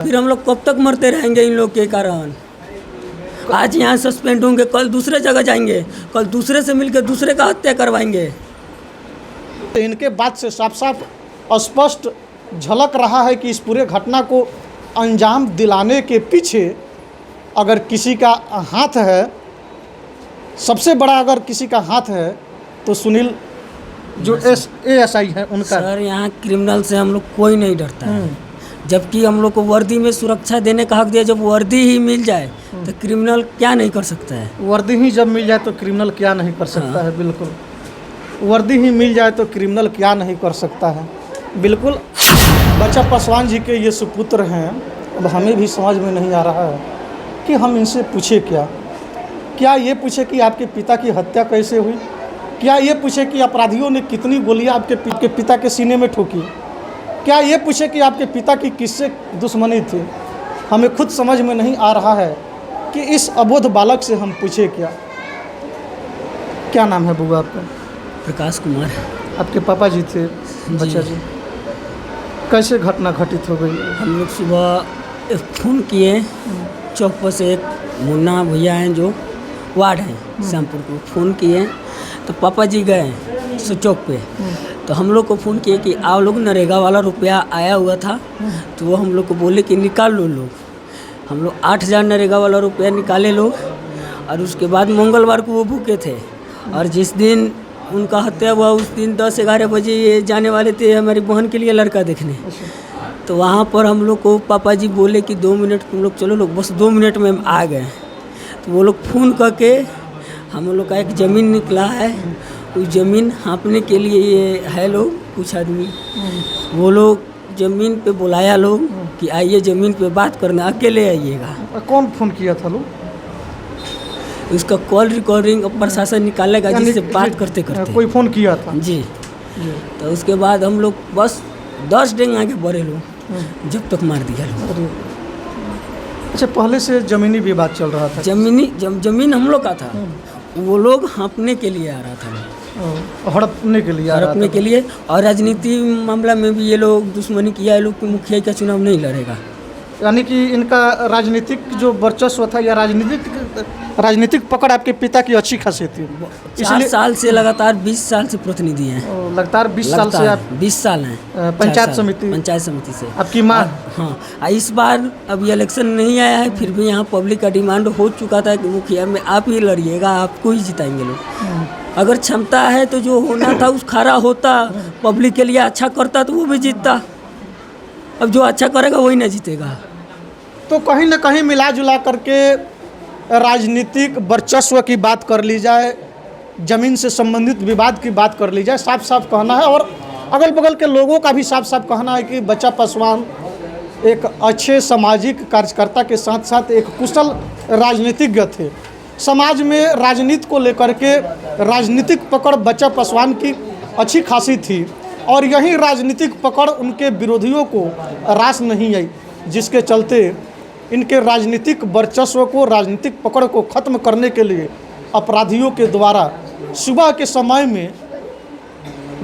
फिर हम लोग कब तक मरते रहेंगे इन लोग के कारण। आज यहाँ सस्पेंड होंगे, कल दूसरे जगह जाएंगे, कल दूसरे से मिलकर दूसरे का हत्या करवाएंगे। तो इनके बात से साफ साफ स्पष्ट झलक रहा है कि इस पूरे घटना को अंजाम दिलाने के पीछे अगर किसी का हाथ है, सबसे बड़ा अगर किसी का हाथ है तो सुनील जो एएसआई है उनका। सर यहाँ क्रिमिनल से हम लोग कोई नहीं डरता है, जबकि हम लोग को वर्दी में सुरक्षा देने का हक दिया। जब वर्दी ही मिल जाए तो क्रिमिनल क्या नहीं कर सकता है। वर्दी ही जब मिल जाए तो क्रिमिनल क्या नहीं कर सकता है। बिल्कुल, वर्दी ही मिल जाए तो क्रिमिनल क्या नहीं कर सकता है। बिल्कुल, बच्चा पासवान जी के ये सुपुत्र हैं। अब हमें भी समझ में नहीं आ रहा है कि हम इनसे पूछे क्या ये पूछे कि आपके पिता की हत्या कैसे हुई, क्या ये पूछे कि अपराधियों ने कितनी गोलियां आपके पिता के सीने में ठोकी, क्या ये पूछे कि आपके पिता की किससे दुश्मनी थी। हमें खुद समझ में नहीं आ रहा है कि इस अबोध बालक से हम पूछे क्या नाम है बुआ आपका? प्रकाश कुमार। आपके पापा जी थे बच्चा जी। कैसे घटना घटित हो गई? हम लोग सुबह फ़ोन किए, चौक पर से एक मुन्ना भैया हैं जो वार्ड हैं श्यामपुर को, फ़ोन किए तो पापा जी गए सो चौक पे। तो हम लोग को फ़ोन किए कि आप लोग नरेगा वाला रुपया आया हुआ था, तो वो हम लोग को बोले कि निकाल लो लोग। हम लोग 8,000 नरेगा वाला रुपया निकाले लोग, और उसके बाद मंगलवार को वो भूखे थे। और जिस दिन उनका हत्या हुआ उस दिन 10-11 बजे ये जाने वाले थे हमारी बहन के लिए लड़का देखने। तो वहाँ पर हम लोग को पापा जी बोले कि 2 मिनट तुम लोग चलो लोग, बस 2 मिनट में हम आ गए। तो वो लोग फ़ोन करके हम लोग का एक ज़मीन निकला है, उस ज़मीन हाँपने के लिए ये है लोग कुछ आदमी, वो लोग ज़मीन पे बुलाया लोग कि आइए ज़मीन पे बात करना, अकेले आइएगा। कौन फ़ोन किया था लोग? उसका कॉल रिकॉर्डिंग अब प्रशासन निकालेगा जिससे बात करते करते कोई फ़ोन किया था जी। तो उसके बाद हम लोग बस 10 डेंग आगे बढ़े लोग, जब तक मार दिया लोग। अच्छा, पहले से ज़मीनी विवाद चल रहा था? ज़मीन हम लोग का था, वो लोग हाँपने के लिए आ रहा था, हड़पने के लिए और राजनीति मामला में भी ये लोग दुश्मनी किया है लोग कि मुखिया का चुनाव नहीं लड़ेगा। यानी कि इनका राजनीतिक जो वर्चस्व था या राजनीतिक पकड़ आपके पिता की अच्छी खासी थी। 4 साल से लगातार 20 साल से प्रतिनिधि हैं। लगातार 20 साल से आप 20 साल हैं पंचायत समिति से। आपकी माँ? हाँ, इस बार अभी इलेक्शन नहीं आया है, फिर भी यहाँ पब्लिक का डिमांड हो चुका था कि मुखिया में आप ही लड़िएगा, आपको ही जिताएंगे लोग। अगर क्षमता है तो जो होना था उस खरा होता, पब्लिक के लिए अच्छा करता तो वो भी जीतता। अब जो अच्छा करेगा वही ना जीतेगा। तो कहीं ना कहीं मिला जुला करके राजनीतिक वर्चस्व की बात कर ली जाए, ज़मीन से संबंधित विवाद की बात कर ली जाए, साफ साफ कहना है। और अगल बगल के लोगों का भी साफ साफ कहना है कि बच्चा पासवान एक अच्छे सामाजिक कार्यकर्ता के साथ साथ एक कुशल राजनीतिज्ञ थे। समाज में राजनीति को लेकर के राजनीतिक पकड़ बच्चा पासवान की अच्छी खासी थी, और यही राजनीतिक पकड़ उनके विरोधियों को रास नहीं आई, जिसके चलते इनके राजनीतिक वर्चस्व को, राजनीतिक पकड़ को ख़त्म करने के लिए अपराधियों के द्वारा सुबह के समय में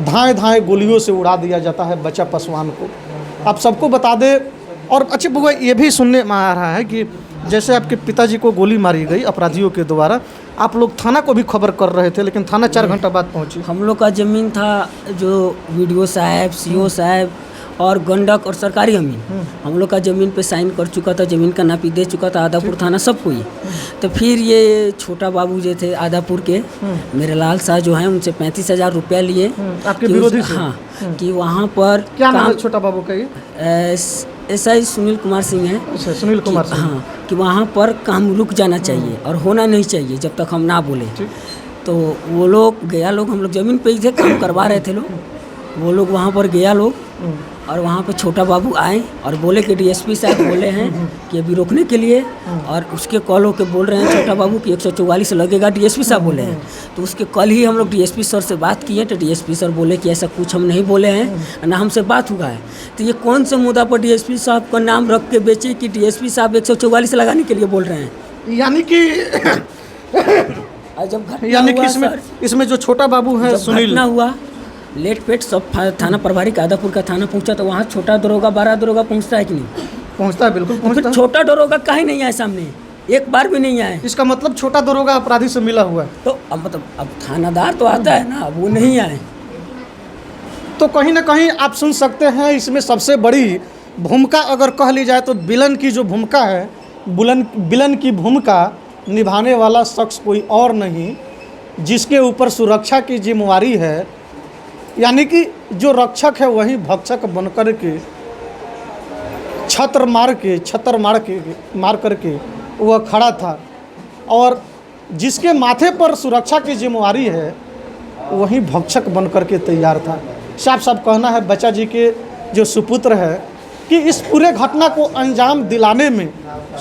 धाए गोलियों से उड़ा दिया जाता है बच्चा पासवान को। आप सबको बता दें। और अच्छे बुआ, ये भी सुनने में आ रहा है कि जैसे आपके पिताजी को गोली मारी गई अपराधियों के द्वारा, आप लोग थाना को भी खबर कर रहे थे, लेकिन थाना 4 घंटा बाद पहुंची। हम लोग का ज़मीन था जो वीडियो साहब, सीओ साहब और गंडक और सरकारी ज़मीन, हम लोग का ज़मीन पे साइन कर चुका था, ज़मीन का नापी दे चुका था आदापुर थाना सबको ही। तो फिर ये छोटा बाबू जो थे आदापुर के, मेरे लाल शाह जो हैं, उनसे 35,000 रुपया लिए आपके विरोधी से? हाँ, कि वहाँ पर क्या नाम है छोटा बाबू का? ये एसआई सुनील कुमार सिंह हैं। अच्छा, सुनील कुमार सिंह। हाँ, कि वहाँ पर काम रुक जाना चाहिए और होना नहीं चाहिए जब तक हम ना बोले। तो वो लोग गया लोग, हम लोग ज़मीन पे ही थे, काम करवा रहे थे लोग, वो लोग वहाँ पर गया लोग, और वहाँ पे छोटा बाबू आए और बोले कि डीएसपी साहब बोले हैं कि अभी रोकने के लिए, और उसके कॉल होकर बोल रहे हैं छोटा बाबू कि 144 लगेगा, डीएसपी साहब बोले हैं। तो उसके कल ही हम लोग डीएसपी सर से बात किए, तो डीएसपी सर बोले कि ऐसा कुछ हम नहीं बोले हैं, ना हमसे बात हुआ है। तो ये कौन से मुद्दा पर डीएसपी साहब का नाम रख के बेचे कि डीएसपी साहब 144 लगाने के लिए बोल रहे हैं? यानी कि इसमें जो छोटा बाबू है सुनील, हुआ लेट पेट सब थाना प्रभारी का आदापुर का थाना पहुंचा, तो वहाँ छोटा दरोगा 12 दरोगा पहुंचता है कि नहीं? पहुंचता है, बिल्कुल तो पहुंचता फिर है। छोटा दरोगा काहे नहीं आए सामने, एक बार भी नहीं आए। इसका मतलब छोटा दरोगा अपराधी से मिला हुआ है। तो अब मतलब अब थानादार तो आता है ना, अब वो नहीं आए। तो कहीं ना कहीं आप सुन सकते हैं इसमें सबसे बड़ी भूमिका अगर कह ली जाए तो विलन की जो भूमिका है, विलन की भूमिका निभाने वाला शख्स कोई और नहीं, जिसके ऊपर सुरक्षा की जिम्मेवारी है, यानी कि जो रक्षक है वही भक्षक बनकर के छत्र मार करके वह खड़ा था, और जिसके माथे पर सुरक्षा की जिम्मेवारी है वही भक्षक बनकर के तैयार था। साफ साफ कहना है बच्चा जी के जो सुपुत्र है कि इस पूरे घटना को अंजाम दिलाने में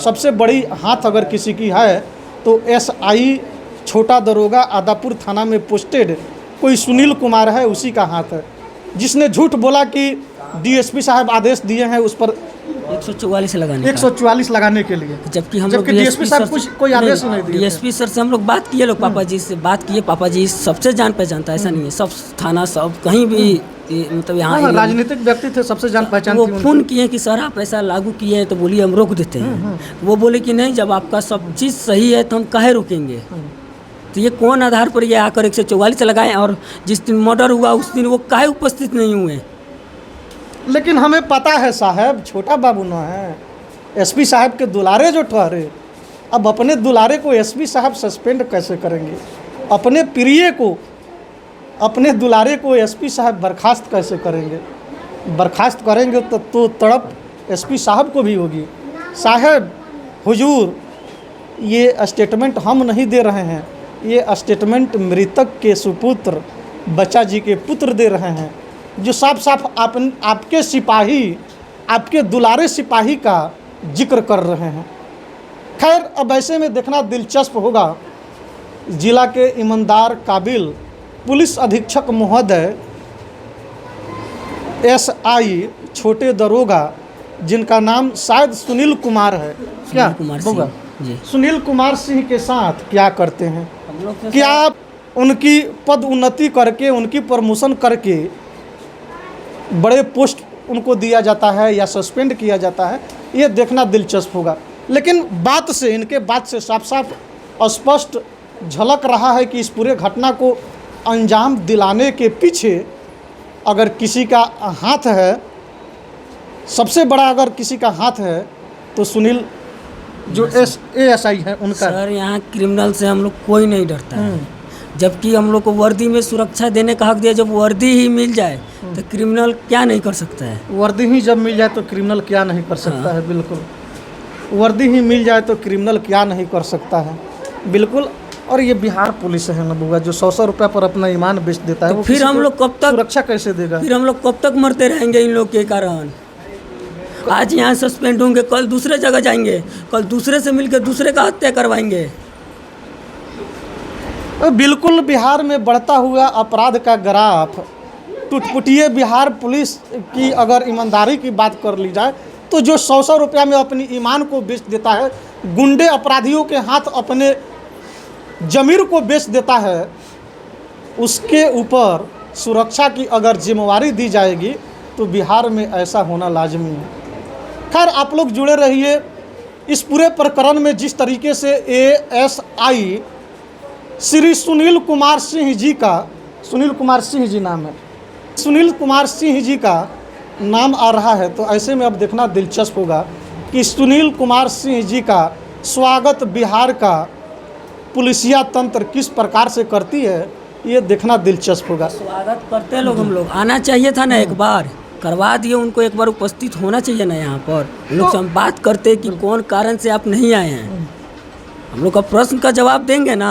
सबसे बड़ी हाथ अगर किसी की है तो SI छोटा दरोगा आदापुर थाना में पोस्टेड कोई सुनील कुमार है, उसी का हाथ है, जिसने झूठ बोला कि DSP साहब आदेश दिए हैं उस पर 144 लगाने 144 लगाने के लिए, जबकि हम लोग DSP साहब कुछ कोई आदेश नहीं दिए। DSP सर से हम लोग बात किए, लोग पापा जी से बात किए, पापा जी सबसे जान पहचानता है, ऐसा नहीं है, सब थाना सब कहीं भी मतलब यहाँ राजनीतिक व्यक्ति थे, सबसे जान पहचान वो थी फोन किए कि सर आप ऐसा लागू किए हैं तो बोलिए हम रोक देते हैं। वो बोले कि नहीं, जब आपका सब चीज़ सही है तो हम काहे रोकेंगे। तो ये कौन आधार पर ये आकर 144 लगाएं, और जिस दिन मर्डर हुआ उस दिन वो काहे उपस्थित नहीं हुए। लेकिन हमें पता है साहब, छोटा बाबू न है, SP साहब के दुलारे जो ठहरे, अब अपने दुलारे को SP साहब सस्पेंड कैसे करेंगे, अपने प्रिय को, अपने दुलारे को SP साहब बर्खास्त कैसे करेंगे। बर्खास्त करेंगे तो तड़प SP साहब को भी होगी। साहब हुजूर, ये स्टेटमेंट हम नहीं दे रहे हैं, ये स्टेटमेंट मृतक के सुपुत्र बच्चा जी के पुत्र दे रहे हैं, जो साफ साफ आपके सिपाही, आपके दुलारे सिपाही का जिक्र कर रहे हैं। खैर, अब ऐसे में देखना दिलचस्प होगा, जिला के ईमानदार काबिल पुलिस अधीक्षक महोदय SI छोटे दरोगा, जिनका नाम शायद सुनील कुमार है, क्या होगा, सुनील कुमार सिंह के साथ क्या करते हैं, क्या उनकी पद उन्नति करके, उनकी प्रमोशन करके बड़े पोस्ट उनको दिया जाता है या सस्पेंड किया जाता है, ये देखना दिलचस्प होगा। लेकिन बात से, इनके बात से साफ साफ स्पष्ट झलक रहा है कि इस पूरे घटना को अंजाम दिलाने के पीछे अगर किसी का हाथ है, सबसे बड़ा अगर किसी का हाथ है तो सुनील जो ASI है उनका। सर, यहाँ क्रिमिनल से हम लोग कोई नहीं डरता है, जबकि हम लोग को वर्दी में सुरक्षा देने का हक दिया। जब वर्दी ही मिल जाए तो क्रिमिनल क्या नहीं कर सकता है। वर्दी ही जब मिल जाए तो क्रिमिनल क्या नहीं कर सकता है, बिल्कुल। वर्दी ही मिल जाए तो क्रिमिनल क्या नहीं कर सकता है, बिल्कुल। और ये बिहार पुलिस है ना बुआ, जो 100 रुपये पर अपना ईमान बेच देता है, तो फिर हम लोग कब तक सुरक्षा कैसे देगा? फिर हम लोग कब तक मरते रहेंगे इन लोग के कारण। आज यहाँ सस्पेंड होंगे, कल दूसरे जगह जाएंगे, कल दूसरे से मिलकर दूसरे का हत्या करवाएंगे। बिल्कुल, बिहार में बढ़ता हुआ अपराध का ग्राफ, टुटपुटिए बिहार पुलिस की अगर ईमानदारी की बात कर ली जाए तो जो 100 रुपया में अपनी ईमान को बेच देता है, गुंडे अपराधियों के हाथ अपने जमीर को बेच देता है, उसके ऊपर सुरक्षा की अगर जिम्मेवारी दी जाएगी तो बिहार में ऐसा होना लाजमी है। खैर, आप लोग जुड़े रहिए इस पूरे प्रकरण में। जिस तरीके से ASI श्री सुनील कुमार सिंह जी का, सुनील कुमार सिंह जी नाम है, सुनील कुमार सिंह जी का नाम आ रहा है, तो ऐसे में अब देखना दिलचस्प होगा कि सुनील कुमार सिंह जी का स्वागत बिहार का पुलिसिया तंत्र किस प्रकार से करती है, ये देखना दिलचस्प होगा। स्वागत करते लोग, हम लोग आना चाहिए था ना, एक बार करवा दिए उनको, एक बार उपस्थित होना चाहिए ना यहाँ पर। हम लोग से हम बात करते कि कौन कारण से आप नहीं आए हैं, हम लोग का प्रश्न का जवाब देंगे ना।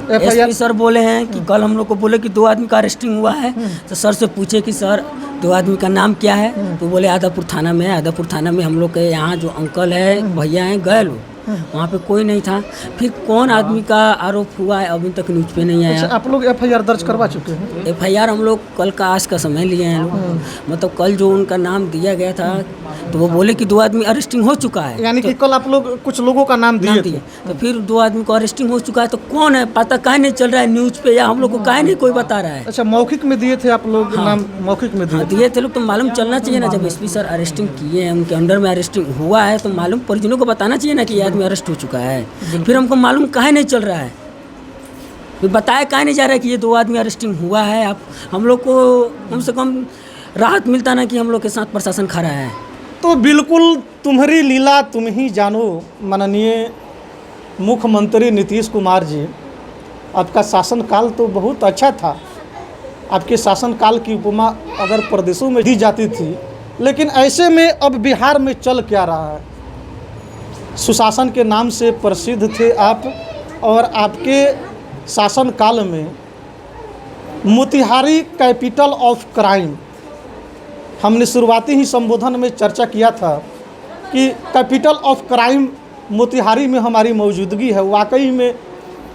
SP सर बोले हैं कि कल हम लोग को बोले कि 2 आदमी का अरेस्टिंग हुआ है, तो सर से पूछे कि सर 2 आदमी का नाम क्या है, तो बोले आदापुर थाना में है। आदापुर थाना में हम लोग के यहाँ जो अंकल है, भैया हैं, गए लोग, वहाँ पे कोई नहीं था। फिर कौन आदमी का आरोप हुआ है अभी तक न्यूज़ पे नहीं अच्छा, आया। आप लोग एफआईआर दर्ज करवा चुके हैं? एफआईआर हम लोग कल का आज का समय लिए हैं लोग। मतलब कल जो उनका नाम दिया गया था तो वो बोले कि 2 आदमी अरेस्टिंग हो चुका है। यानी कि कल आप लोग कुछ लोगों का नाम दिए थे। तो फिर 2 आदमी को अरेस्टिंग हो चुका है, तो कौन है पता काहे नहीं चल रहा है न्यूज़ पे, या हम लोग को काहे नहीं कोई बता रहा है। अच्छा, मौखिक में दिए थे आप लोग? हाँ। नाम मौखिक में दिए हाँ, दिए थे लोग तो मालूम चलना चाहिए ना। जब एसपी सर अरेस्टिंग किए हैं, उनके अंडर में अरेस्टिंग हुआ है तो मालूम परिजनों को बताना चाहिए ना कि ये आदमी अरेस्ट हो चुका है। फिर हमको मालूम काहे नहीं चल रहा है, फिर बताया काहे नहीं जा रहा है कि ये 2 आदमी अरेस्टिंग हुआ है। आप हम लोग को कम से कम राहत मिलता ना कि हम लोग के साथ प्रशासन खड़ा है। तो बिल्कुल तुम्हारी लीला तुम ही जानो। माननीय मुख्यमंत्री नीतीश कुमार जी, आपका शासनकाल तो बहुत अच्छा था। आपके शासनकाल की उपमा अगर प्रदेशों में दी जाती थी, लेकिन ऐसे में अब बिहार में चल क्या रहा है? सुशासन के नाम से प्रसिद्ध थे आप, और आपके शासनकाल में मोतिहारी कैपिटल ऑफ क्राइम, हमने शुरुआती ही संबोधन में चर्चा किया था कि कैपिटल ऑफ क्राइम मोतिहारी में हमारी मौजूदगी है। वाकई में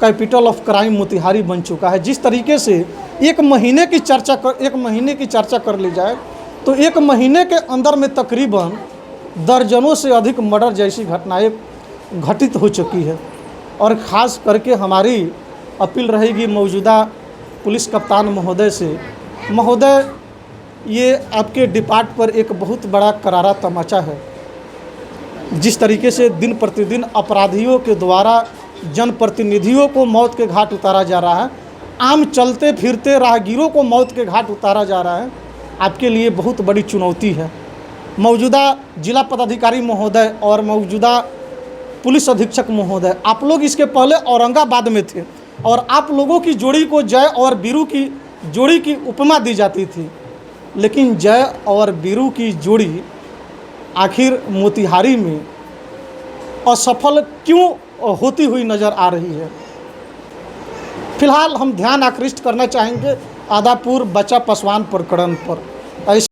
कैपिटल ऑफ क्राइम मोतिहारी बन चुका है। जिस तरीके से एक महीने की चर्चा कर ली जाए तो 1 महीने के अंदर में तकरीबन दर्जनों से अधिक मर्डर जैसी घटनाएं घटित हो चुकी है। और ख़ास करके हमारी अपील रहेगी मौजूदा पुलिस कप्तान महोदय से, महोदय ये आपके डिपार्ट पर एक बहुत बड़ा करारा तमाचा है। जिस तरीके से दिन प्रतिदिन अपराधियों के द्वारा जनप्रतिनिधियों को मौत के घाट उतारा जा रहा है, आम चलते फिरते राहगीरों को मौत के घाट उतारा जा रहा है, आपके लिए बहुत बड़ी चुनौती है। मौजूदा जिला पदाधिकारी महोदय और मौजूदा पुलिस अधीक्षक महोदय, आप लोग इसके पहले औरंगाबाद में थे और आप लोगों की जोड़ी को जय और वीरू की जोड़ी की उपमा दी जाती थी, लेकिन जय और वीरू की जोड़ी आखिर मोतिहारी में असफल क्यों होती हुई नज़र आ रही है? फिलहाल हम ध्यान आकृष्ट करना चाहेंगे आदापुर बच्चा पसवान प्रकरण पर।